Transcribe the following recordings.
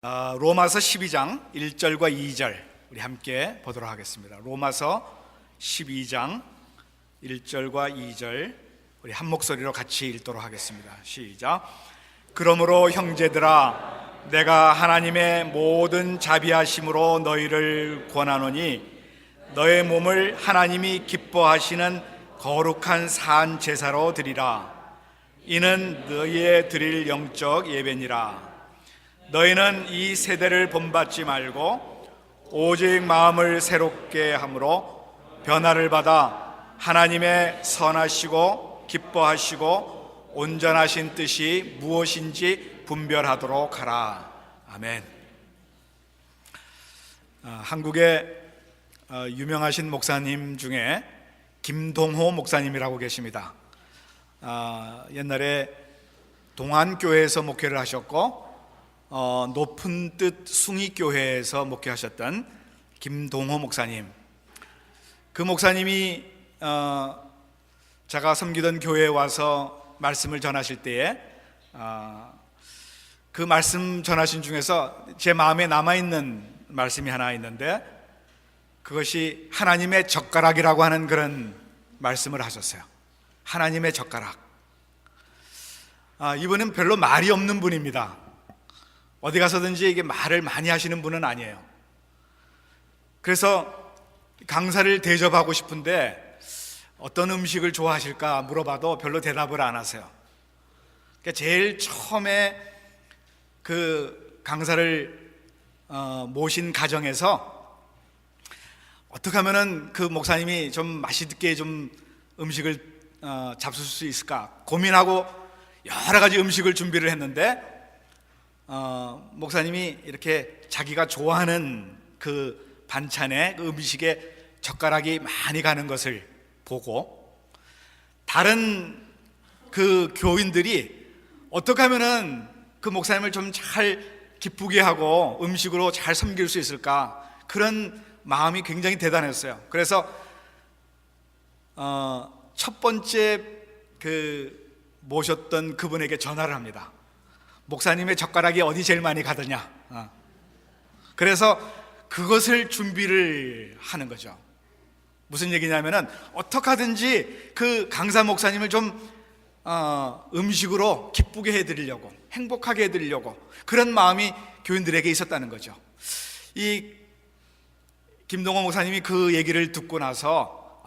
로마서 12장 1절과 2절 우리 함께 보도록 하겠습니다. 로마서 12장 1절과 2절 우리 한 목소리로 같이 읽도록 하겠습니다. 시작. 그러므로 형제들아, 내가 하나님의 모든 자비하심으로 너희를 권하노니 너의 몸을 하나님이 기뻐하시는 거룩한 산 제사로 드리라. 이는 너희의 드릴 영적 예배니라. 너희는 이 세대를 본받지 말고 오직 마음을 새롭게 함으로 변화를 받아 하나님의 선하시고 기뻐하시고 온전하신 뜻이 무엇인지 분별하도록 하라. 아멘. 한국의 유명하신 목사님 중에 김동호 목사님이라고 계십니다. 옛날에 동안교회에서 목회를 하셨고 높은 뜻 숭이교회에서 목회하셨던 김동호 목사님, 그 목사님이 제가 섬기던 교회에 와서 말씀을 전하실 때에 그 말씀 전하신 중에서 제 마음에 남아있는 말씀이 하나 있는데, 그것이 하나님의 젓가락이라고 하는 그런 말씀을 하셨어요. 하나님의 젓가락. 이분은 별로 말이 없는 분입니다. 어디 가서든지 이게 말을 많이 하시는 분은 아니에요. 그래서 강사를 대접하고 싶은데 어떤 음식을 좋아하실까 물어봐도 별로 대답을 안 하세요. 그러니까 제일 처음에 그 강사를 모신 가정에서 어떻게 하면은 그 목사님이 좀 맛있게 좀 음식을 잡술 수 있을까 고민하고 여러 가지 음식을 준비를 했는데, 목사님이 이렇게 자기가 좋아하는 그 반찬에 그 음식에 젓가락이 많이 가는 것을 보고, 다른 그 교인들이 어떻게 하면은 그 목사님을 좀 잘 기쁘게 하고 음식으로 잘 섬길 수 있을까, 그런 마음이 굉장히 대단했어요. 그래서 첫 번째 그 모셨던 그분에게 전화를 합니다. 목사님의 젓가락이 어디 제일 많이 가더냐. 그래서 그것을 준비를 하는 거죠. 무슨 얘기냐면은 어떻게 하든지 그 강사 목사님을 좀 음식으로 기쁘게 해드리려고, 행복하게 해드리려고, 그런 마음이 교인들에게 있었다는 거죠. 이 김동호 목사님이 그 얘기를 듣고 나서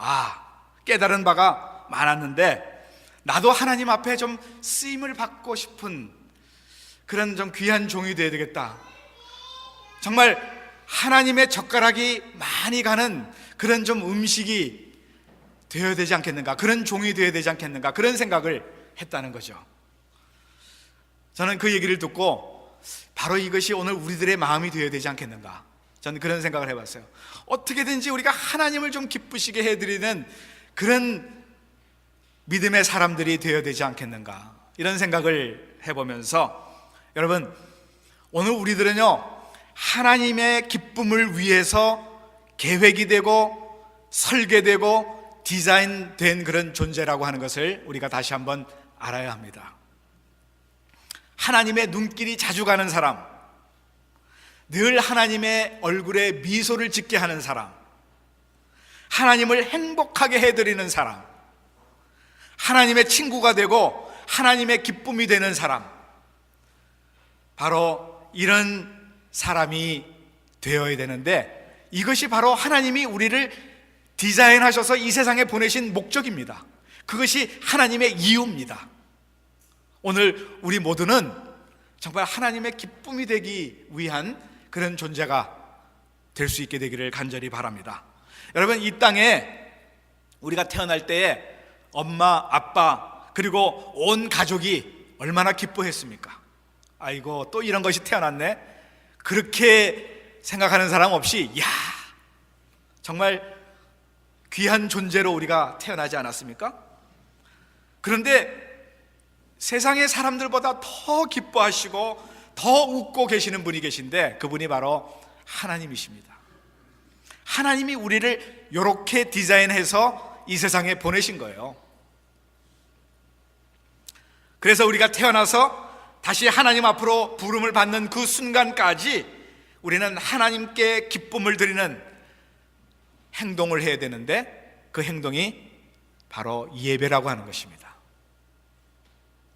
깨달은 바가 많았는데, 나도 하나님 앞에 좀 쓰임을 받고 싶은 그런 좀 귀한 종이 되어야 되겠다. 정말 하나님의 젓가락이 많이 가는 그런 좀 음식이 되어야 되지 않겠는가, 그런 종이 되어야 되지 않겠는가, 그런 생각을 했다는 거죠. 저는 그 얘기를 듣고 바로 이것이 오늘 우리들의 마음이 되어야 되지 않겠는가, 저는 그런 생각을 해봤어요. 어떻게든지 우리가 하나님을 좀 기쁘시게 해드리는 그런 믿음의 사람들이 되어야 되지 않겠는가, 이런 생각을 해보면서, 여러분, 오늘 우리들은요, 하나님의 기쁨을 위해서 계획이 되고 설계되고 디자인된 그런 존재라고 하는 것을 우리가 다시 한번 알아야 합니다. 하나님의 눈길이 자주 가는 사람, 늘 하나님의 얼굴에 미소를 짓게 하는 사람, 하나님을 행복하게 해드리는 사람, 하나님의 친구가 되고 하나님의 기쁨이 되는 사람, 바로 이런 사람이 되어야 되는데, 이것이 바로 하나님이 우리를 디자인하셔서 이 세상에 보내신 목적입니다. 그것이 하나님의 이유입니다. 오늘 우리 모두는 정말 하나님의 기쁨이 되기 위한 그런 존재가 될 수 있게 되기를 간절히 바랍니다. 여러분, 이 땅에 우리가 태어날 때에 엄마, 아빠, 그리고 온 가족이 얼마나 기뻐했습니까? 아이고, 또 이런 것이 태어났네, 그렇게 생각하는 사람 없이, 야, 정말 귀한 존재로 우리가 태어나지 않았습니까? 그런데 세상의 사람들보다 더 기뻐하시고 더 웃고 계시는 분이 계신데, 그분이 바로 하나님이십니다. 하나님이 우리를 이렇게 디자인해서 이 세상에 보내신 거예요. 그래서 우리가 태어나서 다시 하나님 앞으로 부름을 받는 그 순간까지 우리는 하나님께 기쁨을 드리는 행동을 해야 되는데, 그 행동이 바로 예배라고 하는 것입니다.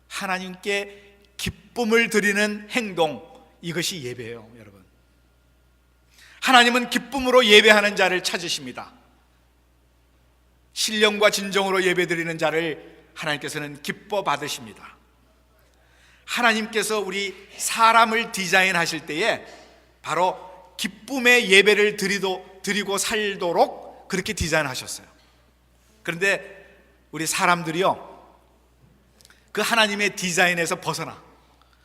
하나님께 기쁨을 드리는 행동, 이것이 예배예요, 여러분. 하나님은 기쁨으로 예배하는 자를 찾으십니다. 신령과 진정으로 예배드리는 자를 하나님께서는 기뻐 받으십니다. 하나님께서 우리 사람을 디자인하실 때에 바로 기쁨의 예배를 드리고 살도록 그렇게 디자인하셨어요. 그런데 우리 사람들이요, 그 하나님의 디자인에서 벗어나,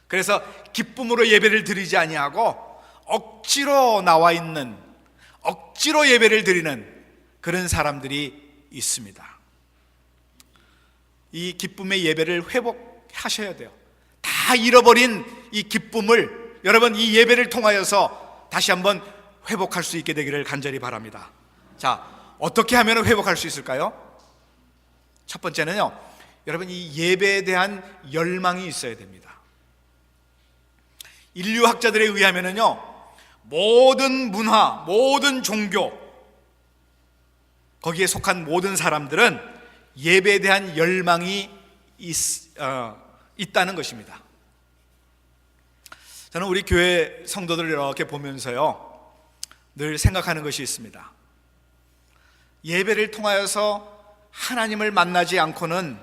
그래서 기쁨으로 예배를 드리지 아니하고 억지로 나와 있는, 억지로 예배를 드리는 그런 사람들이 있습니다. 이 기쁨의 예배를 회복하셔야 돼요. 다 잃어버린 이 기쁨을 여러분, 이 예배를 통하여서 다시 한번 회복할 수 있게 되기를 간절히 바랍니다. 자, 어떻게 하면 회복할 수 있을까요? 첫 번째는요, 여러분, 이 예배에 대한 열망이 있어야 됩니다. 인류학자들에 의하면요, 모든 문화, 모든 종교, 거기에 속한 모든 사람들은 예배에 대한 열망이 있다는 것입니다. 저는 우리 교회 성도들을 이렇게 보면서요, 늘 생각하는 것이 있습니다. 예배를 통하여서 하나님을 만나지 않고는,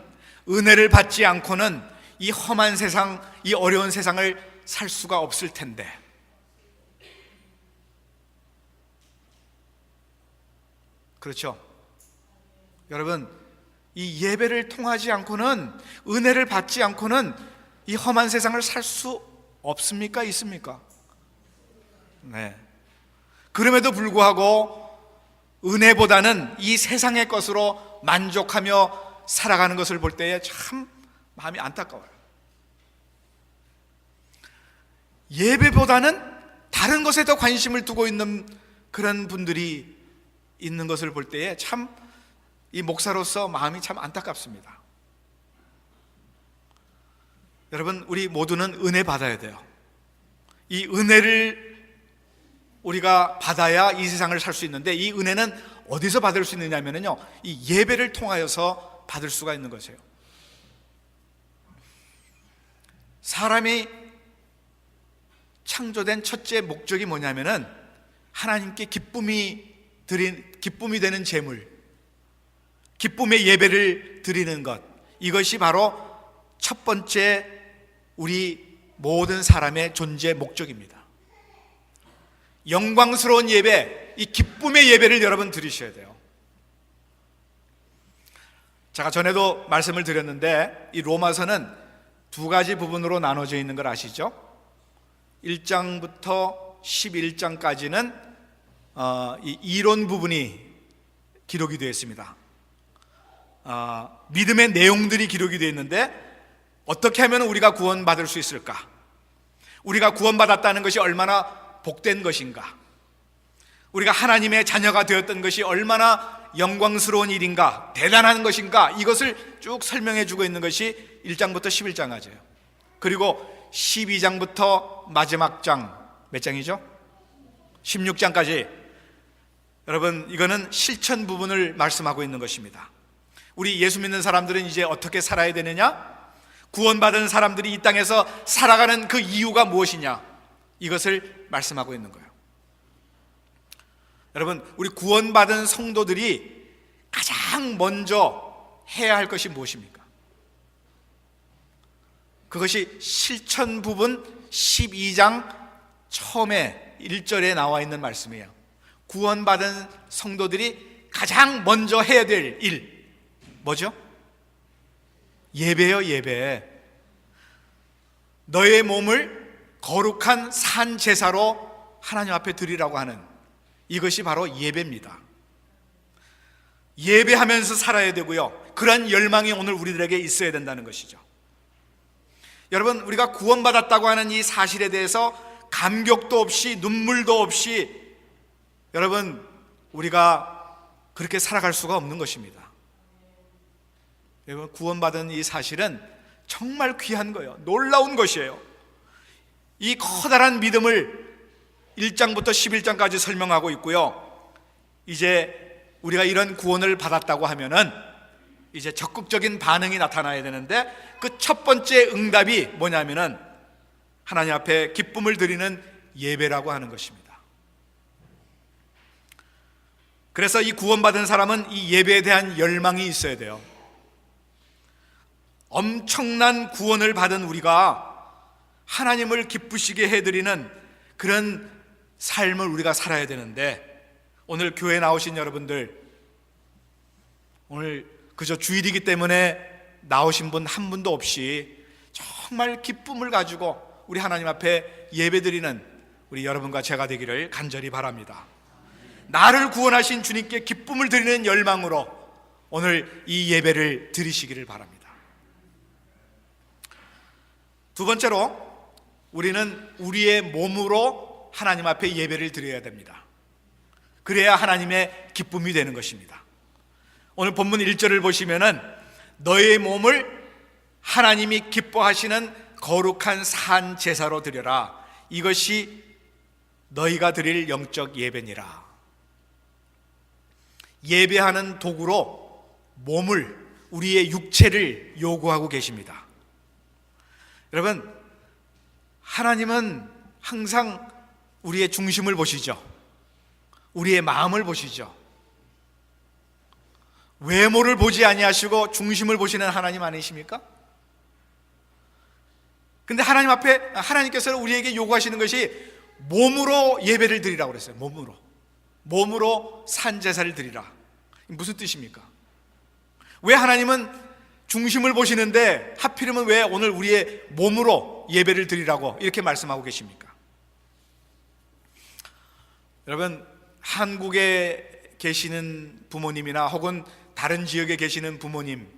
은혜를 받지 않고는 이 험한 세상, 이 어려운 세상을 살 수가 없을 텐데, 그렇죠? 여러분, 이 예배를 통하지 않고는, 은혜를 받지 않고는 이 험한 세상을 살 수 없습니까? 있습니까? 네. 그럼에도 불구하고 은혜보다는 이 세상의 것으로 만족하며 살아가는 것을 볼 때에 참 마음이 안타까워요. 예배보다는 다른 것에 더 관심을 두고 있는 그런 분들이 있는 것을 볼 때에 참 이 목사로서 마음이 참 안타깝습니다. 여러분, 우리 모두는 은혜 받아야 돼요. 이 은혜를 우리가 받아야 이 세상을 살 수 있는데, 이 은혜는 어디서 받을 수 있느냐면요, 이 예배를 통하여서 받을 수가 있는 것이에요. 사람이 창조된 첫째 목적이 뭐냐면은 하나님께 기쁨이 되는 제물, 기쁨의 예배를 드리는 것, 이것이 바로 첫 번째 우리 모든 사람의 존재 목적입니다. 영광스러운 예배, 이 기쁨의 예배를 여러분 드리셔야 돼요. 제가 전에도 말씀을 드렸는데, 이 로마서는 두 가지 부분으로 나눠져 있는 걸 아시죠? 1장부터 11장까지는 이 이론 부분이 기록이 되어 있습니다. 믿음의 내용들이 기록이 되어 있는데, 어떻게 하면 우리가 구원받을 수 있을까? 우리가 구원받았다는 것이 얼마나 복된 것인가? 우리가 하나님의 자녀가 되었던 것이 얼마나 영광스러운 일인가, 대단한 것인가, 이것을 쭉 설명해 주고 있는 것이 1장부터 11장까지예요. 그리고 12장부터 마지막 장, 몇 장이죠? 16장까지. 여러분, 이거는 실천 부분을 말씀하고 있는 것입니다. 우리 예수 믿는 사람들은 이제 어떻게 살아야 되느냐? 구원받은 사람들이 이 땅에서 살아가는 그 이유가 무엇이냐? 이것을 말씀하고 있는 거예요. 여러분, 우리 구원받은 성도들이 가장 먼저 해야 할 것이 무엇입니까? 그것이 실천 부분 12장 처음에 1절에 나와 있는 말씀이에요. 구원받은 성도들이 가장 먼저 해야 될 일, 뭐죠? 예배요, 예배. 너의 몸을 거룩한 산 제사로 하나님 앞에 드리라고 하는, 이것이 바로 예배입니다. 예배하면서 살아야 되고요, 그러한 열망이 오늘 우리들에게 있어야 된다는 것이죠. 여러분, 우리가 구원받았다고 하는 이 사실에 대해서 감격도 없이 눈물도 없이 여러분, 우리가 그렇게 살아갈 수가 없는 것입니다. 여러분, 구원받은 이 사실은 정말 귀한 거예요. 놀라운 것이에요. 이 커다란 믿음을 1장부터 11장까지 설명하고 있고요. 이제 우리가 이런 구원을 받았다고 하면은 이제 적극적인 반응이 나타나야 되는데, 그 첫 번째 응답이 뭐냐면은 하나님 앞에 기쁨을 드리는 예배라고 하는 것입니다. 그래서 이 구원받은 사람은 이 예배에 대한 열망이 있어야 돼요. 엄청난 구원을 받은 우리가 하나님을 기쁘시게 해드리는 그런 삶을 우리가 살아야 되는데, 오늘 교회에 나오신 여러분들, 오늘 그저 주일이기 때문에 나오신 분 한 분도 없이 정말 기쁨을 가지고 우리 하나님 앞에 예배드리는 우리 여러분과 제가 되기를 간절히 바랍니다. 나를 구원하신 주님께 기쁨을 드리는 열망으로 오늘 이 예배를 드리시기를 바랍니다. 두 번째로, 우리는 우리의 몸으로 하나님 앞에 예배를 드려야 됩니다. 그래야 하나님의 기쁨이 되는 것입니다. 오늘 본문 1절을 보시면은 너의 몸을 하나님이 기뻐하시는 거룩한 산 제사로 드려라, 이것이 너희가 드릴 영적 예배니라. 예배하는 도구로 몸을, 우리의 육체를 요구하고 계십니다. 여러분, 하나님은 항상 우리의 중심을 보시죠. 우리의 마음을 보시죠. 외모를 보지 아니하시고 중심을 보시는 하나님 아니십니까? 근데 하나님 앞에, 하나님께서는 우리에게 요구하시는 것이 몸으로 예배를 드리라고 그랬어요. 몸으로 산제사를 드리라. 무슨 뜻입니까? 왜 하나님은 중심을 보시는데 하필이면 왜 오늘 우리의 몸으로 예배를 드리라고 이렇게 말씀하고 계십니까? 여러분, 한국에 계시는 부모님이나 혹은 다른 지역에 계시는 부모님,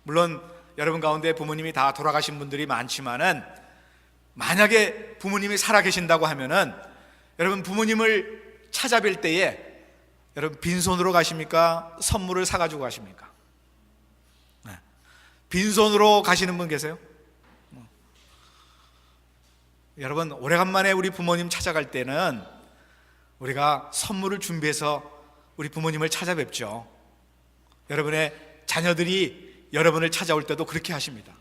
물론 여러분 가운데 부모님이 다 돌아가신 분들이 많지만은, 만약에 부모님이 살아 계신다고 하면은 여러분 부모님을 찾아뵐 때에 여러분 빈손으로 가십니까? 선물을 사가지고 가십니까? 네. 빈손으로 가시는 분 계세요? 여러분, 오래간만에 우리 부모님 찾아갈 때는 우리가 선물을 준비해서 우리 부모님을 찾아뵙죠. 여러분의 자녀들이 여러분을 찾아올 때도 그렇게 하십니다.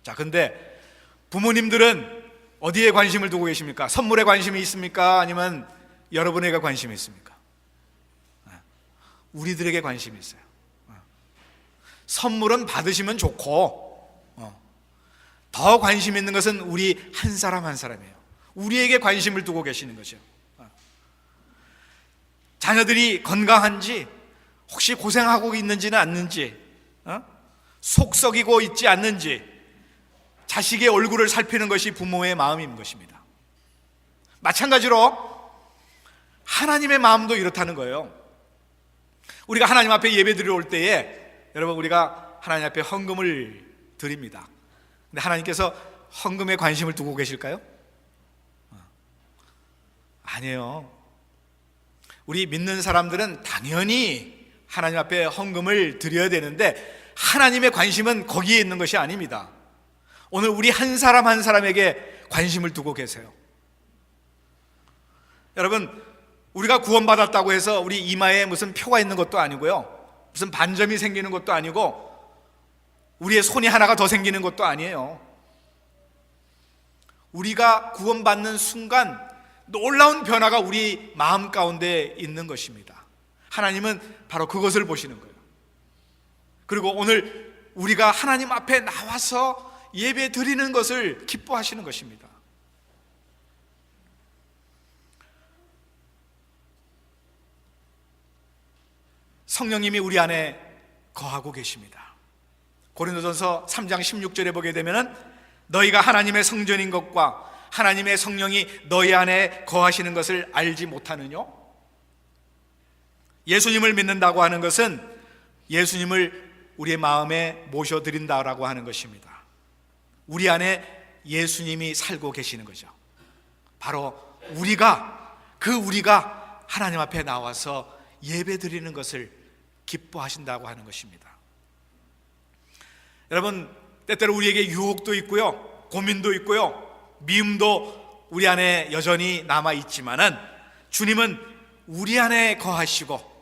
자, 근데 부모님들은 어디에 관심을 두고 계십니까? 선물에 관심이 있습니까? 아니면 여러분에게 관심이 있습니까? 우리들에게 관심이 있어요. 선물은 받으시면 좋고, 더 관심 있는 것은 우리 한 사람 한 사람이에요. 우리에게 관심을 두고 계시는 거죠. 자녀들이 건강한지, 혹시 고생하고 있는지는 않는지, 속 썩이고 있지 않는지, 자식의 얼굴을 살피는 것이 부모의 마음인 것입니다. 마찬가지로 하나님의 마음도 이렇다는 거예요. 우리가 하나님 앞에 예배 드리러 올 때에 여러분, 우리가 하나님 앞에 헌금을 드립니다. 근데 하나님께서 헌금에 관심을 두고 계실까요? 아니에요. 우리 믿는 사람들은 당연히 하나님 앞에 헌금을 드려야 되는데, 하나님의 관심은 거기에 있는 것이 아닙니다. 오늘 우리 한 사람 한 사람에게 관심을 두고 계세요. 여러분, 우리가 구원받았다고 해서 우리 이마에 무슨 표가 있는 것도 아니고요, 무슨 반점이 생기는 것도 아니고, 우리의 손이 하나가 더 생기는 것도 아니에요. 우리가 구원받는 순간 놀라운 변화가 우리 마음 가운데 있는 것입니다. 하나님은 바로 그것을 보시는 거예요. 그리고 오늘 우리가 하나님 앞에 나와서 예배 드리는 것을 기뻐하시는 것입니다. 성령님이 우리 안에 거하고 계십니다. 고린도전서 3장 16절에 보게 되면은 너희가 하나님의 성전인 것과 하나님의 성령이 너희 안에 거하시는 것을 알지 못하느냐? 예수님을 믿는다고 하는 것은 예수님을 우리의 마음에 모셔드린다라고 하는 것입니다. 우리 안에 예수님이 살고 계시는 거죠. 바로 우리가 하나님 앞에 나와서 예배 드리는 것을 기뻐하신다고 하는 것입니다. 여러분, 때때로 우리에게 유혹도 있고요, 고민도 있고요, 미움도 우리 안에 여전히 남아있지만은 주님은 우리 안에 거하시고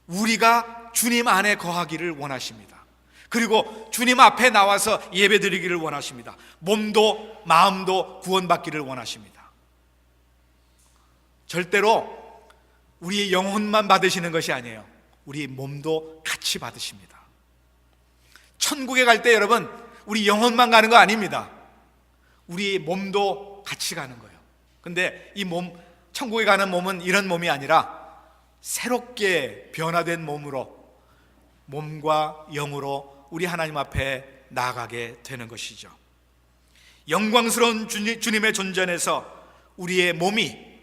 우리가 주님 안에 거하기를 원하십니다. 그리고 주님 앞에 나와서 예배드리기를 원하십니다. 몸도 마음도 구원받기를 원하십니다. 절대로 우리의 영혼만 받으시는 것이 아니에요. 우리 몸도 같이 받으십니다. 천국에 갈 때 여러분, 우리 영혼만 가는 거 아닙니다. 우리 몸도 같이 가는 거예요. 근데 이 몸, 천국에 가는 몸은 이런 몸이 아니라 새롭게 변화된 몸으로, 몸과 영으로 우리 하나님 앞에 나아가게 되는 것이죠. 영광스러운 주님의 존전에서 우리의 몸이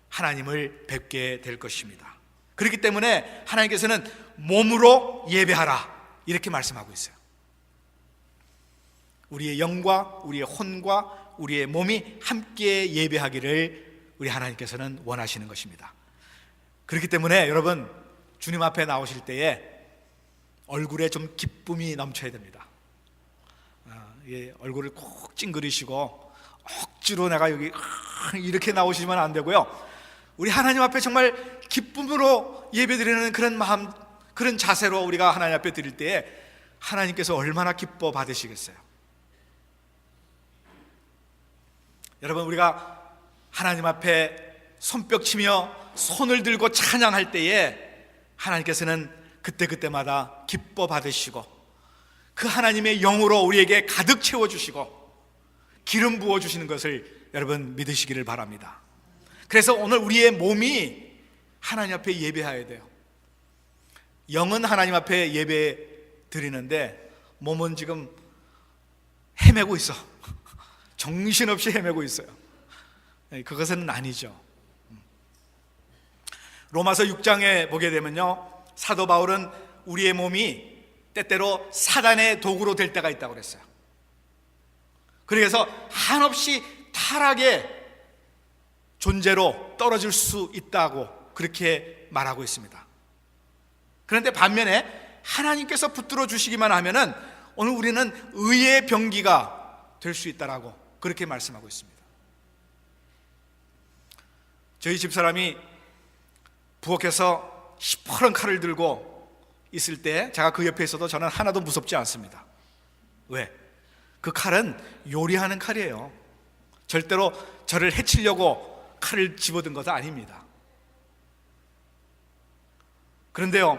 하나님을 뵙게 될 것입니다. 그렇기 때문에 하나님께서는 몸으로 예배하라 이렇게 말씀하고 있어요. 우리의 영과 우리의 혼과 우리의 몸이 함께 예배하기를 우리 하나님께서는 원하시는 것입니다. 그렇기 때문에 여러분, 주님 앞에 나오실 때에 얼굴에 좀 기쁨이 넘쳐야 됩니다. 얼굴을 꼭 찡그리시고 억지로 내가 여기 이렇게 나오시면 안 되고요. 우리 하나님 앞에 정말 기쁨으로 예배드리는 그런 마음, 그런 자세로 우리가 하나님 앞에 드릴 때에 하나님께서 얼마나 기뻐 받으시겠어요. 여러분, 우리가 하나님 앞에 손뼉치며 손을 들고 찬양할 때에 하나님께서는 그때그때마다 기뻐 받으시고 그 하나님의 영으로 우리에게 가득 채워주시고 기름 부어주시는 것을 여러분 믿으시기를 바랍니다. 그래서 오늘 우리의 몸이 하나님 앞에 예배해야 돼요. 영은 하나님 앞에 예배 드리는데 몸은 지금 헤매고 있어. 정신없이 헤매고 있어요. 그것은 아니죠. 로마서 6장에 보게 되면요, 사도 바울은 우리의 몸이 때때로 사단의 도구로 될 때가 있다고 그랬어요. 그래서 한없이 타락의 존재로 떨어질 수 있다고 그렇게 말하고 있습니다. 그런데 반면에 하나님께서 붙들어 주시기만 하면은 오늘 우리는 의의 병기가 될 수 있다라고 그렇게 말씀하고 있습니다. 저희 집사람이 부엌에서 시퍼런 칼을 들고 있을 때 제가 그 옆에 있어도 저는 하나도 무섭지 않습니다. 왜? 그 칼은 요리하는 칼이에요. 절대로 저를 해치려고 칼을 집어든 것은 아닙니다. 그런데요,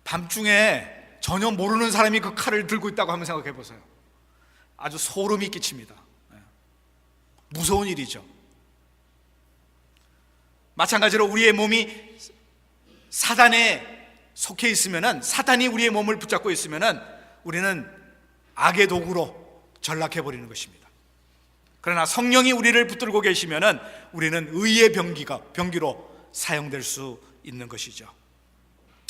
밤중에 전혀 모르는 사람이 그 칼을 들고 있다고 한번 생각해 보세요. 아주 소름이 끼칩니다. 무서운 일이죠. 마찬가지로 우리의 몸이 사단에 속해 있으면은, 사단이 우리의 몸을 붙잡고 있으면은 우리는 악의 도구로 전락해 버리는 것입니다. 그러나 성령이 우리를 붙들고 계시면은 우리는 의의 병기로 사용될 수 있는 것이죠.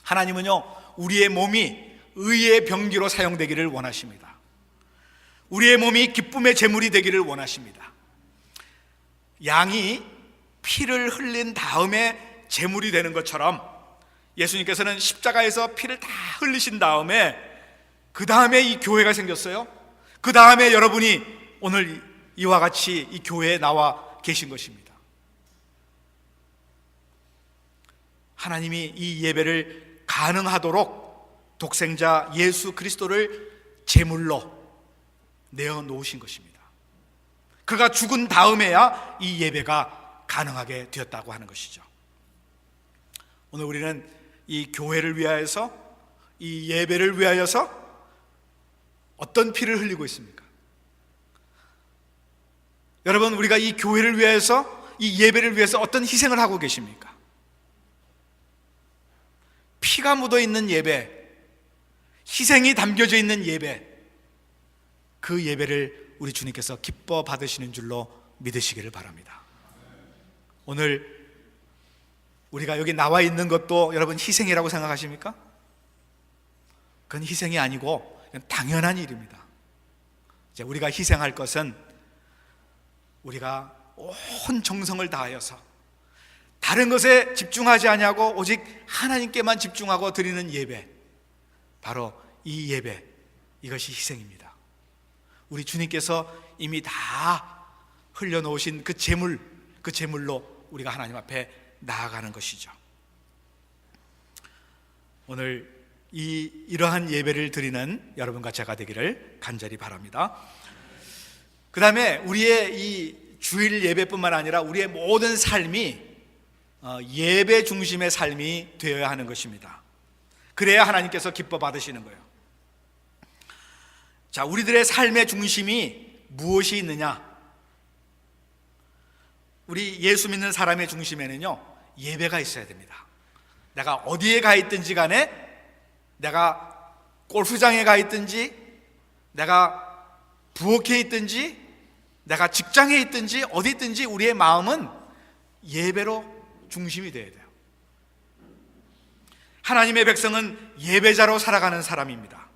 하나님은요, 우리의 몸이 의의 병기로 사용되기를 원하십니다. 우리의 몸이 기쁨의 제물이 되기를 원하십니다. 양이 피를 흘린 다음에 제물이 되는 것처럼 예수님께서는 십자가에서 피를 다 흘리신 다음에 그 다음에 이 교회가 생겼어요. 그 다음에 여러분이 오늘 이와 같이 이 교회에 나와 계신 것입니다. 하나님이 이 예배를 가능하도록 독생자 예수 그리스도를 제물로 내어놓으신 것입니다. 그가 죽은 다음에야 이 예배가 가능하게 되었다고 하는 것이죠. 오늘 우리는 이 교회를 위하여서, 이 예배를 위하여서 어떤 피를 흘리고 있습니까? 여러분, 우리가 이 교회를 위해서, 이 예배를 위해서 어떤 희생을 하고 계십니까? 피가 묻어 있는 예배, 희생이 담겨져 있는 예배, 그 예배를 우리 주님께서 기뻐 받으시는 줄로 믿으시기를 바랍니다. 오늘 우리가 여기 나와 있는 것도 여러분 희생이라고 생각하십니까? 그건 희생이 아니고 당연한 일입니다. 이제 우리가 희생할 것은 우리가 온 정성을 다하여서 다른 것에 집중하지 아니하고 오직 하나님께만 집중하고 드리는 예배, 바로 이 예배, 이것이 희생입니다. 우리 주님께서 이미 다 흘려놓으신 그 제물로 우리가 하나님 앞에 나아가는 것이죠. 오늘 이러한 예배를 드리는 여러분과 제가 되기를 간절히 바랍니다. 그 다음에 우리의 이 주일 예배뿐만 아니라 우리의 모든 삶이 예배 중심의 삶이 되어야 하는 것입니다. 그래야 하나님께서 기뻐 받으시는 거예요. 자, 우리들의 삶의 중심이 무엇이 있느냐? 우리 예수 믿는 사람의 중심에는요, 예배가 있어야 됩니다. 내가 어디에 가 있든지 간에, 내가 골프장에 가 있든지, 내가 부엌에 있든지, 내가 직장에 있든지 어디 있든지 우리의 마음은 예배로 중심이 되어야 돼요. 하나님의 백성은 예배자로 살아가는 사람입니다.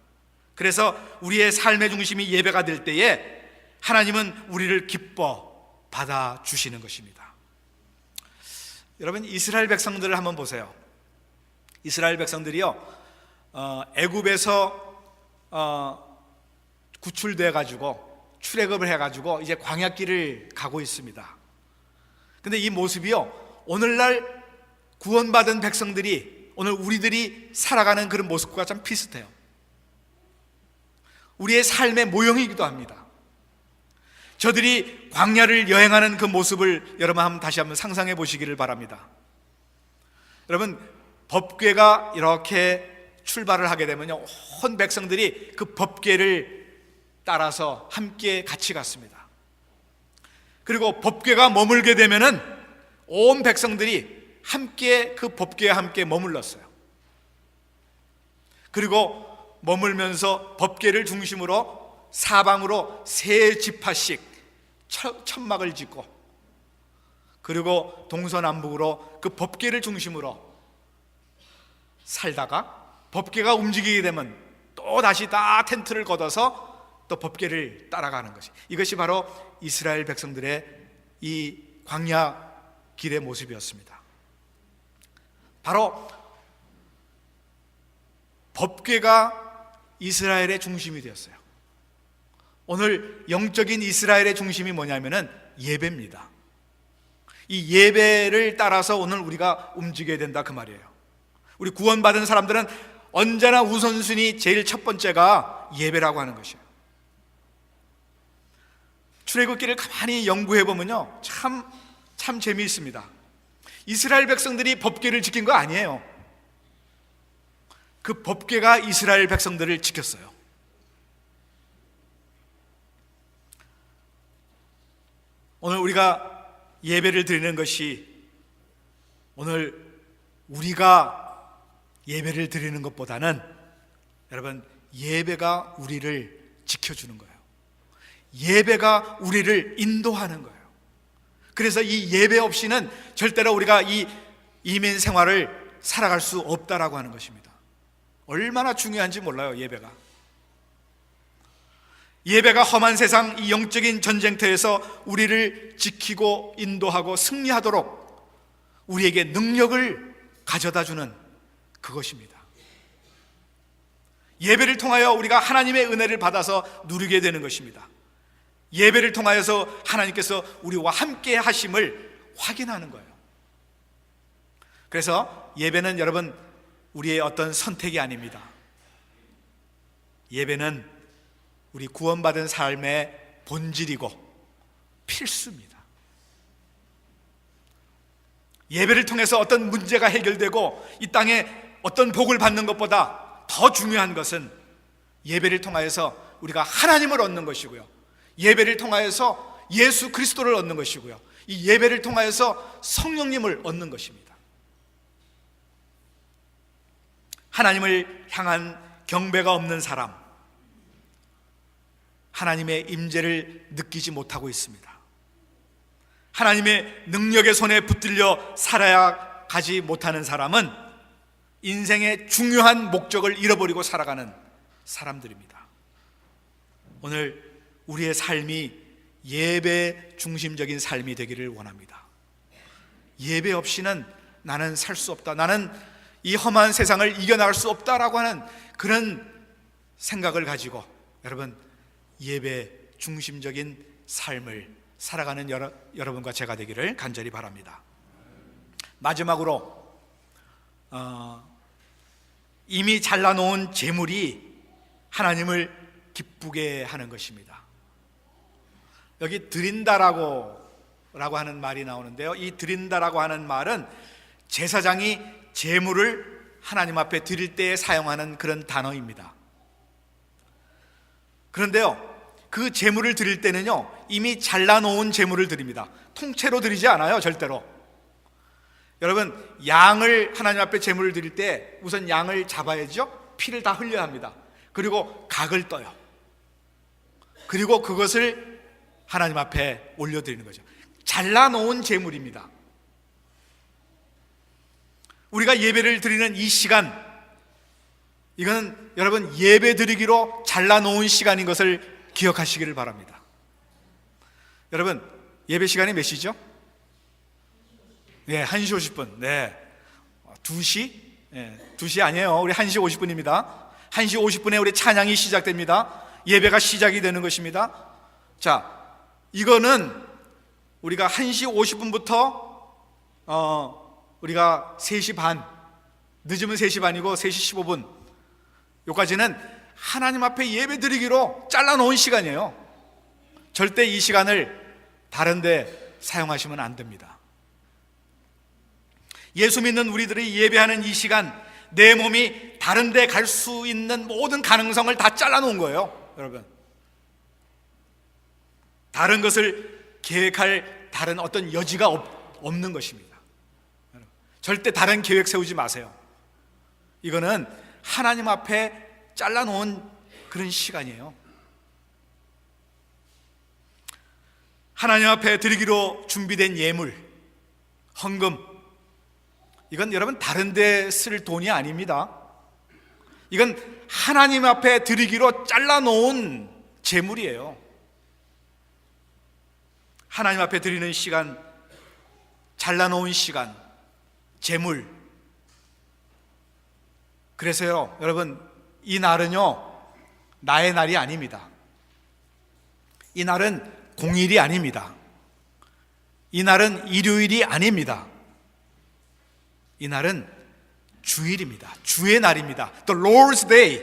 그래서 우리의 삶의 중심이 예배가 될 때에 하나님은 우리를 기뻐 받아주시는 것입니다. 여러분, 이스라엘 백성들을 한번 보세요. 이스라엘 백성들이요, 애굽에서 구출돼 가지고 출애굽을 해가지고 이제 광야길을 가고 있습니다. 근데 이 모습이요, 오늘날 구원받은 백성들이, 오늘 우리들이 살아가는 그런 모습과 좀 비슷해요. 우리의 삶의 모형이기도 합니다. 저들이 광야를 여행하는 그 모습을 여러분 다시 한번 상상해 보시기를 바랍니다. 여러분, 법궤가 이렇게 출발을 하게 되면요, 온 백성들이 그 법궤를 따라서 함께 같이 갔습니다. 그리고 법궤가 머물게 되면은 온 백성들이 함께 그 법궤와 함께 머물렀어요. 그리고 머물면서 법궤를 중심으로 사방으로 세 지파씩 천막을 짓고, 그리고 동서남북으로 그 법궤를 중심으로 살다가 법궤가 움직이게 되면 또 다시 다 텐트를 걷어서 또 법궤를 따라가는 것이, 이것이 바로 이스라엘 백성들의 이 광야 길의 모습이었습니다. 바로 법궤가 이스라엘의 중심이 되었어요. 오늘 영적인 이스라엘의 중심이 뭐냐면은 예배입니다. 이 예배를 따라서 오늘 우리가 움직여야 된다, 그 말이에요. 우리 구원받은 사람들은 언제나 우선순위 제일 첫 번째가 예배라고 하는 것이에요. 출애굽기를 가만히 연구해 보면요, 참 재미있습니다. 이스라엘 백성들이 법궤를 지킨 거 아니에요. 그 법궤가 이스라엘 백성들을 지켰어요. 오늘 우리가 예배를 드리는 것이, 오늘 우리가 예배를 드리는 것보다는 여러분, 예배가 우리를 지켜주는 거예요. 예배가 우리를 인도하는 거예요. 그래서 이 예배 없이는 절대로 우리가 이 이민 생활을 살아갈 수 없다라고 하는 것입니다. 얼마나 중요한지 몰라요, 예배가. 예배가 험한 세상, 이 영적인 전쟁터에서 우리를 지키고 인도하고 승리하도록 우리에게 능력을 가져다주는 그것입니다. 예배를 통하여 우리가 하나님의 은혜를 받아서 누리게 되는 것입니다. 예배를 통하여서 하나님께서 우리와 함께 하심을 확인하는 거예요. 그래서 예배는 여러분, 우리의 어떤 선택이 아닙니다. 예배는 우리 구원받은 삶의 본질이고 필수입니다. 예배를 통해서 어떤 문제가 해결되고 이 땅에 어떤 복을 받는 것보다 더 중요한 것은 예배를 통하여서 우리가 하나님을 얻는 것이고요, 예배를 통하여서 예수 그리스도를 얻는 것이고요, 이 예배를 통하여서 성령님을 얻는 것입니다. 하나님을 향한 경배가 없는 사람, 하나님의 임재를 느끼지 못하고 있습니다. 하나님의 능력의 손에 붙들려 살아야 가지 못하는 사람은 인생의 중요한 목적을 잃어버리고 살아가는 사람들입니다. 오늘 우리의 삶이 예배 중심적인 삶이 되기를 원합니다. 예배 없이는 나는 살 수 없다, 나는 이 험한 세상을 이겨나갈 수 없다라고 하는 그런 생각을 가지고 여러분, 예배 중심적인 삶을 살아가는 여러분과 제가 되기를 간절히 바랍니다. 마지막으로 이미 잘라놓은 재물이 하나님을 기쁘게 하는 것입니다. 여기 드린다라고 하는 말이 나오는데요, 이 드린다라고 하는 말은 제사장이 재물을 하나님 앞에 드릴 때에 사용하는 그런 단어입니다. 그런데요, 그 재물을 드릴 때는요, 이미 잘라놓은 재물을 드립니다. 통째로 드리지 않아요, 절대로. 여러분, 양을 하나님 앞에 재물을 드릴 때 우선 양을 잡아야죠. 피를 다 흘려야 합니다. 그리고 각을 떠요. 그리고 그것을 하나님 앞에 올려드리는 거죠. 잘라놓은 재물입니다. 우리가 예배를 드리는 이 시간, 이거는 여러분 예배 드리기로 잘라놓은 시간인 것을 기억하시기를 바랍니다. 여러분, 예배 시간이 몇 시죠? 네, 1시 50분. 네, 2시? 네, 2시 아니에요. 우리 1시 50분입니다. 1시 50분에 우리 찬양이 시작됩니다. 예배가 시작이 되는 것입니다. 자, 이거는 우리가 1시 50분부터 우리가 3시 반, 늦으면 3시 반이고 3시 15분, 여기까지는 하나님 앞에 예배 드리기로 잘라놓은 시간이에요. 절대 이 시간을 다른 데 사용하시면 안 됩니다. 예수 믿는 우리들이 예배하는 이 시간, 내 몸이 다른 데 갈 수 있는 모든 가능성을 다 잘라놓은 거예요. 여러분, 다른 것을 계획할 다른 어떤 여지가 없는 것입니다. 절대 다른 계획 세우지 마세요. 이거는 하나님 앞에 잘라놓은 그런 시간이에요. 하나님 앞에 드리기로 준비된 예물, 헌금, 이건 여러분 다른 데 쓸 돈이 아닙니다. 이건 하나님 앞에 드리기로 잘라놓은 재물이에요. 하나님 앞에 드리는 시간, 잘라놓은 시간, 재물. 그래서요, 여러분, 이 날은요, 나의 날이 아닙니다. 이 날은 공휴일이 아닙니다. 이 날은 일요일이 아닙니다. 이 날은 주일입니다. 주의 날입니다. The Lord's Day.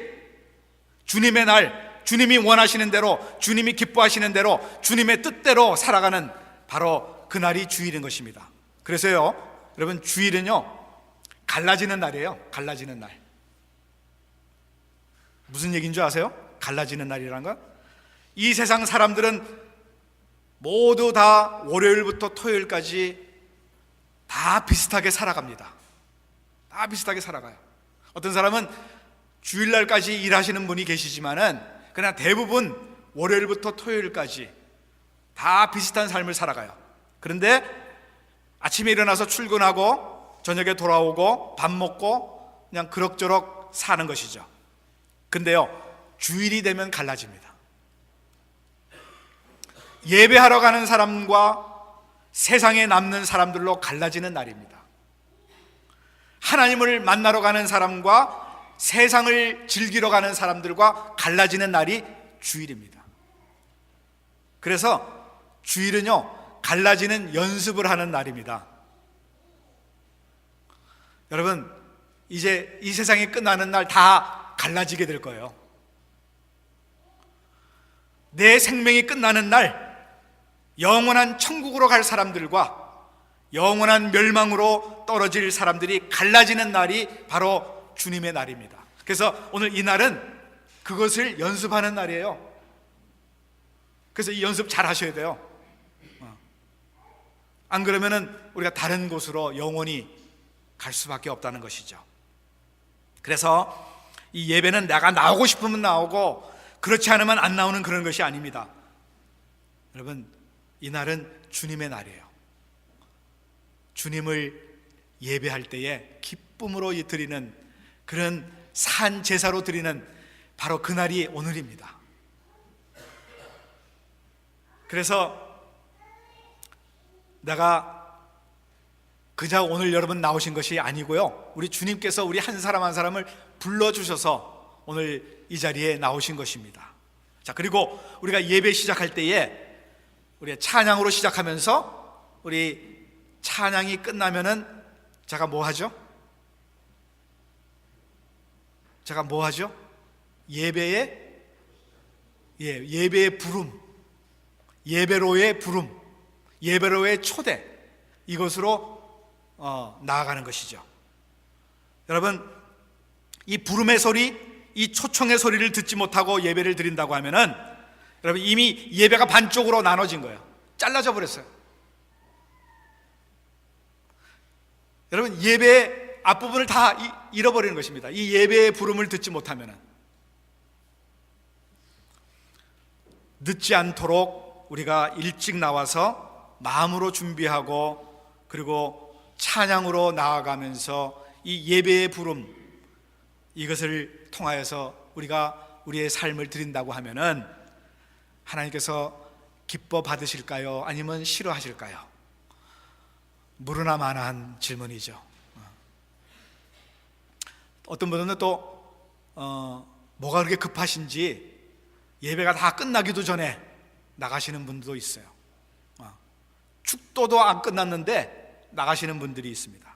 주님의 날, 주님이 원하시는 대로, 주님이 기뻐하시는 대로, 주님의 뜻대로 살아가는 바로 그 날이 주일인 것입니다. 그래서요, 여러분, 주일은요, 갈라지는 날이에요. 갈라지는 날. 무슨 얘기인 줄 아세요? 갈라지는 날이라는 거? 이 세상 사람들은 모두 다 월요일부터 토요일까지 다 비슷하게 살아갑니다. 다 비슷하게 살아가요. 어떤 사람은 주일날까지 일하시는 분이 계시지만은 그냥 대부분 월요일부터 토요일까지 다 비슷한 삶을 살아가요. 그런데 아침에 일어나서 출근하고 저녁에 돌아오고 밥 먹고 그냥 그럭저럭 사는 것이죠. 근데요, 주일이 되면 갈라집니다. 예배하러 가는 사람과 세상에 남는 사람들로 갈라지는 날입니다. 하나님을 만나러 가는 사람과 세상을 즐기러 가는 사람들과 갈라지는 날이 주일입니다. 그래서 주일은요, 갈라지는 연습을 하는 날입니다. 여러분, 이제 이 세상이 끝나는 날 다 갈라지게 될 거예요. 내 생명이 끝나는 날 영원한 천국으로 갈 사람들과 영원한 멸망으로 떨어질 사람들이 갈라지는 날이 바로 주님의 날입니다. 그래서 오늘 이 날은 그것을 연습하는 날이에요. 그래서 이 연습 잘 하셔야 돼요. 안 그러면은 우리가 다른 곳으로 영원히 갈 수밖에 없다는 것이죠. 그래서 이 예배는 내가 나오고 싶으면 나오고 그렇지 않으면 안 나오는 그런 것이 아닙니다. 여러분, 이 날은 주님의 날이에요. 주님을 예배할 때에 기쁨으로 드리는 그런 산 제사로 드리는 바로 그 날이 오늘입니다. 그래서 내가 그저 오늘 여러분 나오신 것이 아니고요, 우리 주님께서 우리 한 사람 한 사람을 불러주셔서 오늘 이 자리에 나오신 것입니다. 자, 그리고 우리가 예배 시작할 때에 우리 찬양으로 시작하면서 우리 찬양이 끝나면은 제가 뭐 하죠? 예배의 부름, 예배로의 부름, 예배로의 초대, 이것으로 나아가는 것이죠. 여러분, 이 부름의 소리, 이 초청의 소리를 듣지 못하고 예배를 드린다고 하면은 여러분 이미 예배가 반쪽으로 나눠진 거예요. 잘라져 버렸어요. 여러분, 예배의 앞부분을 다 잃어버리는 것입니다. 이 예배의 부름을 듣지 못하면은. 늦지 않도록 우리가 일찍 나와서 마음으로 준비하고 그리고 찬양으로 나아가면서 이 예배의 부름, 이것을 통하여서 우리가 우리의 삶을 드린다고 하면은 하나님께서 기뻐 받으실까요? 아니면 싫어하실까요? 물으나 마나한 질문이죠. 어떤 분들은 또 뭐가 그렇게 급하신지 예배가 다 끝나기도 전에 나가시는 분도 있어요. 축도도 안 끝났는데 나가시는 분들이 있습니다.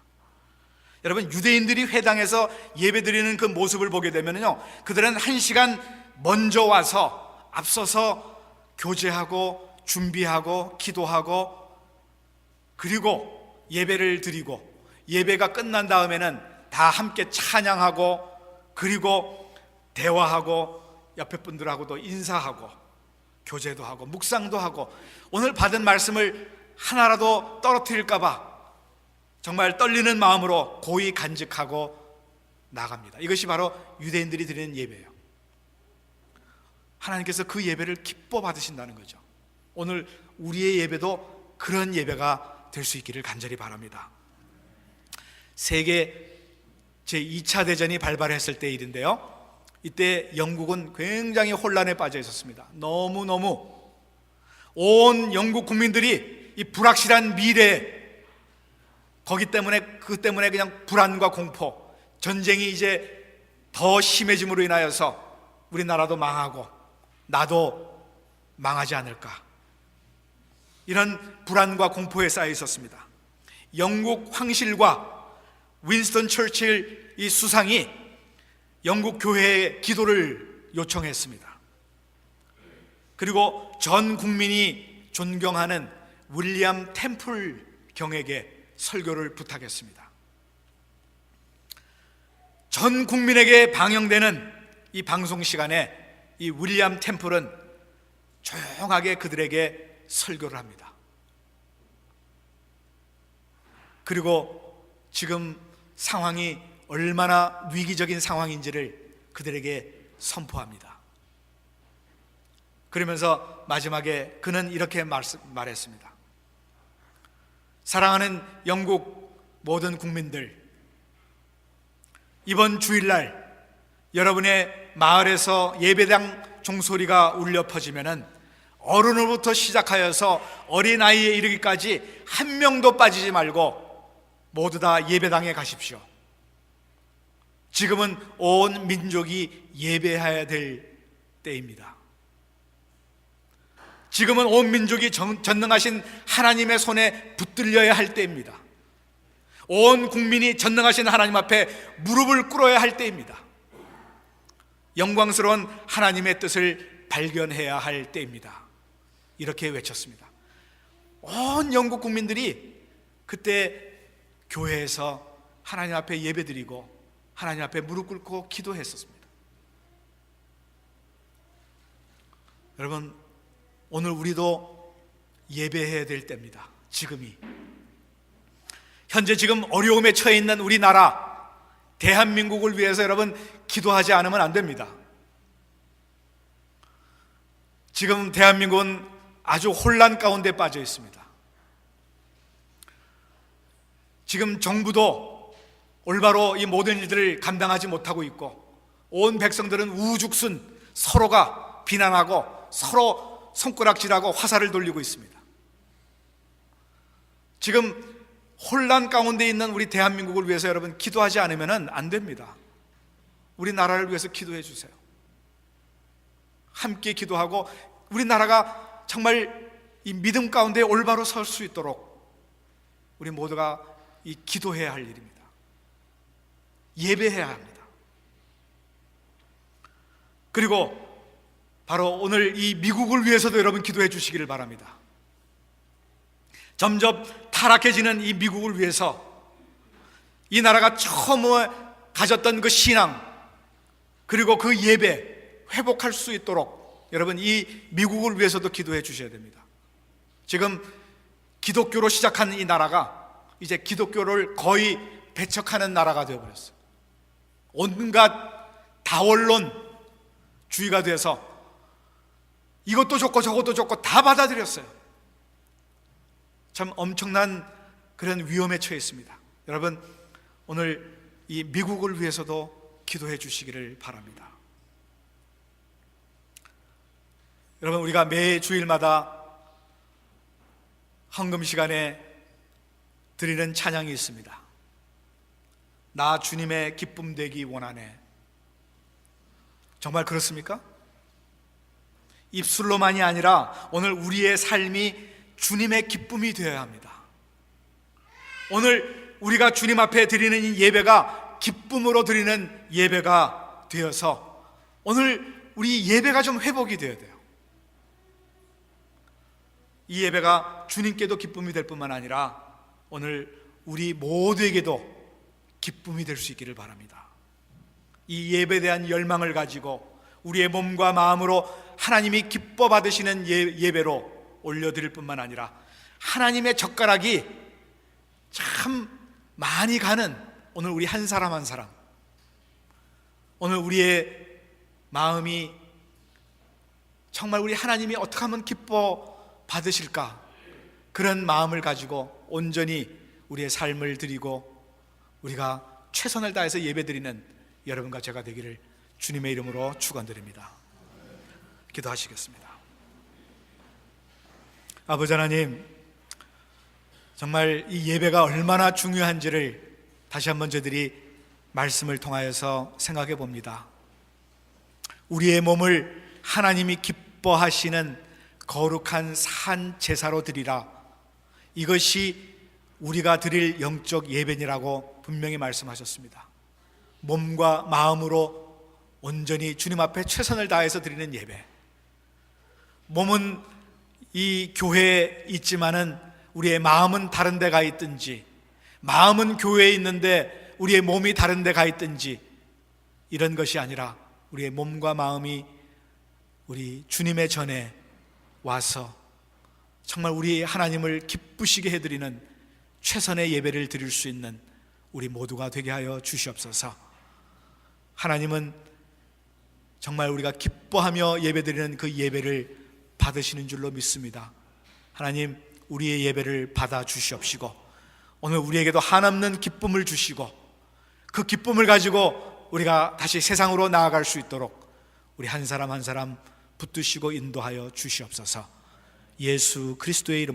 여러분, 유대인들이 회당에서 예배드리는 그 모습을 보게 되면요, 그들은 1시간 먼저 와서 앞서서 교제하고 준비하고 기도하고 그리고 예배를 드리고 예배가 끝난 다음에는 다 함께 찬양하고 그리고 대화하고 옆에 분들하고도 인사하고 교제도 하고 묵상도 하고 오늘 받은 말씀을 하나라도 떨어뜨릴까 봐 정말 떨리는 마음으로 고이 간직하고 나갑니다. 이것이 바로 유대인들이 드리는 예배예요. 하나님께서 그 예배를 기뻐 받으신다는 거죠. 오늘 우리의 예배도 그런 예배가 될 수 있기를 간절히 바랍니다. 세계 제2차 대전이 발발했을 때 일인데요, 이때 영국은 굉장히 혼란에 빠져 있었습니다. 너무너무 온 영국 국민들이 이 불확실한 미래, 거기 때문에 그 때문에 그냥 불안과 공포, 전쟁이 이제 더 심해짐으로 인하여서 우리나라도 망하고 나도 망하지 않을까, 이런 불안과 공포에 쌓여 있었습니다. 영국 황실과 윈스턴 처칠 이 수상이 영국 교회에 기도를 요청했습니다. 그리고 전 국민이 존경하는 윌리엄 템플 경에게 설교를 부탁했습니다. 전 국민에게 방영되는 이 방송 시간에 이 윌리엄 템플은 조용하게 그들에게 설교를 합니다. 그리고 지금 상황이 얼마나 위기적인 상황인지를 그들에게 선포합니다. 그러면서 마지막에 그는 이렇게 말했습니다. 사랑하는 영국 모든 국민들, 이번 주일날 여러분의 마을에서 예배당 종소리가 울려 퍼지면은 어른으로부터 시작하여서 어린아이에 이르기까지 한 명도 빠지지 말고 모두 다 예배당에 가십시오. 지금은 온 민족이 예배해야 될 때입니다. 지금은 온 민족이 전능하신 하나님의 손에 붙들려야 할 때입니다. 온 국민이 전능하신 하나님 앞에 무릎을 꿇어야 할 때입니다. 영광스러운 하나님의 뜻을 발견해야 할 때입니다. 이렇게 외쳤습니다. 온 영국 국민들이 그때 교회에서 하나님 앞에 예배드리고 하나님 앞에 무릎 꿇고 기도했었습니다. 여러분, 오늘 우리도 예배해야 될 때입니다. 지금이. 현재 지금 어려움에 처해 있는 우리나라 대한민국을 위해서 여러분 기도하지 않으면 안 됩니다. 지금 대한민국은 아주 혼란 가운데 빠져 있습니다. 지금 정부도 올바로 이 모든 일들을 감당하지 못하고 있고 온 백성들은 우죽순 서로가 비난하고 서로 손가락질하고 화살을 돌리고 있습니다. 지금 혼란 가운데 있는 우리 대한민국을 위해서 여러분 기도하지 않으면 안 됩니다. 우리 나라를 위해서 기도해 주세요. 함께 기도하고 우리나라가 정말 이 믿음 가운데 올바로 설 수 있도록 우리 모두가 이 기도해야 할 일입니다. 예배해야 합니다. 그리고 바로 오늘 이 미국을 위해서도 여러분 기도해 주시기를 바랍니다. 점점 타락해지는 이 미국을 위해서 이 나라가 처음 가졌던 그 신앙 그리고 그 예배 회복할 수 있도록 여러분 이 미국을 위해서도 기도해 주셔야 됩니다. 지금 기독교로 시작한 이 나라가 이제 기독교를 거의 배척하는 나라가 되어버렸어요. 온갖 다원론주의가 돼서 이것도 좋고 저것도 좋고 다 받아들였어요. 참 엄청난 그런 위험에 처해 있습니다. 여러분 오늘 이 미국을 위해서도 기도해 주시기를 바랍니다. 여러분 우리가 매 주일마다 헌금 시간에 드리는 찬양이 있습니다. 나 주님의 기쁨 되기 원하네. 정말 그렇습니까? 입술로만이 아니라 오늘 우리의 삶이 주님의 기쁨이 되어야 합니다. 오늘 우리가 주님 앞에 드리는 이 예배가 기쁨으로 드리는 예배가 되어서 오늘 우리 예배가 좀 회복이 되어야 돼요. 이 예배가 주님께도 기쁨이 될 뿐만 아니라 오늘 우리 모두에게도 기쁨이 될 수 있기를 바랍니다. 이 예배에 대한 열망을 가지고 우리의 몸과 마음으로 하나님이 기뻐 받으시는 예배로 올려드릴 뿐만 아니라 하나님의 젓가락이 참 많이 가는 오늘 우리 한 사람 한 사람, 오늘 우리의 마음이 정말 우리 하나님이 어떻게 하면 기뻐 받으실까, 그런 마음을 가지고 온전히 우리의 삶을 드리고 우리가 최선을 다해서 예배드리는 여러분과 제가 되기를 주님의 이름으로 축원드립니다. 기도하시겠습니다. 아버지 하나님, 정말 이 예배가 얼마나 중요한지를 다시 한번 저희들이 말씀을 통하여서 생각해 봅니다. 우리의 몸을 하나님이 기뻐하시는 거룩한 산 제사로 드리라. 이것이 우리가 드릴 영적 예배니라고 분명히 말씀하셨습니다. 몸과 마음으로 온전히 주님 앞에 최선을 다해서 드리는 예배. 몸은 이 교회에 있지만은 우리의 마음은 다른 데 가 있든지, 마음은 교회에 있는데 우리의 몸이 다른 데 가 있든지, 이런 것이 아니라 우리의 몸과 마음이 우리 주님의 전에 와서 정말 우리 하나님을 기쁘시게 해드리는 최선의 예배를 드릴 수 있는 우리 모두가 되게 하여 주시옵소서. 하나님은 정말 우리가 기뻐하며 예배드리는 그 예배를 받으시는 줄로 믿습니다. 하나님, 우리의 예배를 받아 주시옵시고 오늘 우리에게도 한없는 기쁨을 주시고 그 기쁨을 가지고 우리가 다시 세상으로 나아갈 수 있도록 우리 한 사람 한 사람 붙드시고 인도하여 주시옵소서. 예수 그리스도의 이름